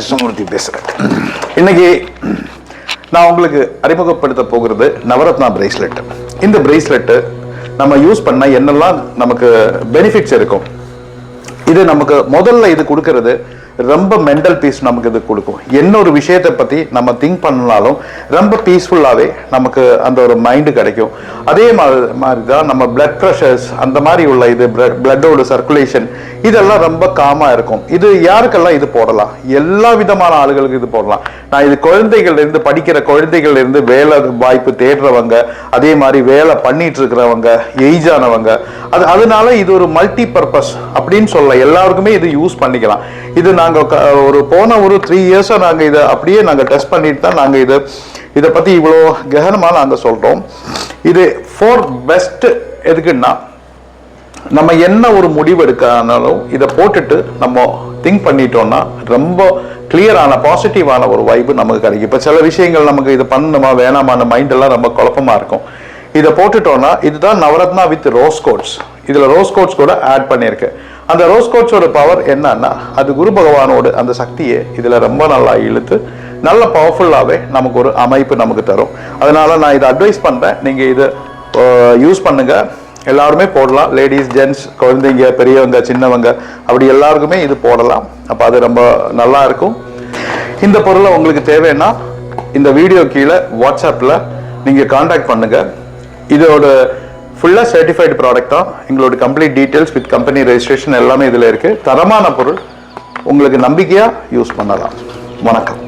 கிருஷ்ணமூர்த்தி பேசுகிறேன். இன்னைக்கு நான் உங்களுக்கு அறிமுகப்படுத்த போகிறது நவரத்னா பிரேஸ்லெட். இந்த பிரேஸ்லெட்டு நம்ம யூஸ் பண்ண என்னெல்லாம் நமக்கு பெனிஃபிட்ஸ் இருக்கும். இது நமக்கு முதல்ல இது கொடுக்கறது ரொம்ப மென்டல் பீஸ் நமக்கு இது கொடுக்கும். என்ன ஒரு விஷயத்தை பற்றி நம்ம திங்க் பண்ணாலும் ரொம்ப பீஸ்ஃபுல்லாகவே நமக்கு அந்த ஒரு மைண்டு கிடைக்கும். அதே மாதிரி தான் நம்ம பிளட் ப்ரெஷர்ஸ் அந்த மாதிரி உள்ள இது பிளட்டோட சர்க்குலேஷன் இதெல்லாம் ரொம்ப காமாக இருக்கும். இது யாருக்கெல்லாம் இது போடலாம்? எல்லா விதமான ஆளுகளுக்கு இது போடலாம். நான் இது குழந்தைகள்லேருந்து படிக்கிற குழந்தைகள்லேருந்து வேலை வாய்ப்பு தேடுறவங்க, அதே மாதிரி வேலை பண்ணிட்டு இருக்கிறவங்க, ஏஜ் ஆனவங்க, அதனால இது ஒரு மல்டி பர்பஸ் அப்படின்னு சொல்ல எல்லாருக்குமே இது யூஸ் பண்ணிக்கலாம். இது நாங்கள் போன ஒரு 3 இயர்ஸாக நாங்கள் இதை அப்படியே நாங்கள் டெஸ்ட் பண்ணிட்டு தான் நாங்கள் இதை பற்றி இவ்வளோ ககனமாக நாங்கள் சொல்கிறோம். இது ஃபார் பெஸ்ட் எதுக்குன்னா, நம்ம என்ன ஒரு முடிவு எடுக்கானாலும் இதை போட்டுட்டு நம்ம திங்க் பண்ணிட்டோம்னா ரொம்ப கிளியரான பாசிட்டிவான ஒரு வைப்பு நமக்கு கிடைக்கும். இப்போ சில விஷயங்கள் நமக்கு இது பண்ணணுமா வேணாமான மைண்டெல்லாம் ரொம்ப குழப்பமாக இருக்கும். இதை போட்டுட்டோம்னா இதுதான் நவரத்னா வித் ரோஸ் கோட்ஸ். இதில் ரோஸ் கோட்ஸ் கூட ஆட் பண்ணியிருக்கு. அந்த ரோஸ் கோட்ஸோட பவர் என்னன்னா, அது குரு பகவானோட அந்த சக்தியை இதில் ரொம்ப நல்லா இழுத்து நல்ல பவர்ஃபுல்லாகவே நமக்கு ஒரு அமைப்பு நமக்கு தரும். அதனால நான் இதை அட்வைஸ் பண்ணுறேன், நீங்கள் இதை யூஸ் பண்ணுங்க. எல்லாருமே போடலாம். லேடிஸ், ஜென்ட்ஸ், குழந்தைங்க, பெரியவங்க, சின்னவங்க அப்படி எல்லாருக்குமே இது போடலாம். அப்போ அது ரொம்ப நல்லா இருக்கும். இந்த பொருளை உங்களுக்கு தேவைன்னா இந்த வீடியோ கீழே வாட்ஸ்அப்பில் நீங்கள் காண்டாக்ட் பண்ணுங்கள். இதோட ஃபுல்லாக சர்டிஃபைடு ப்ராடக்ட் தான். எங்களோட complete details with company registration எல்லாமே இதில் இருக்குது. தரமான பொருள், உங்களுக்கு நம்பிக்கையாக யூஸ் பண்ணலாம். வணக்கம்.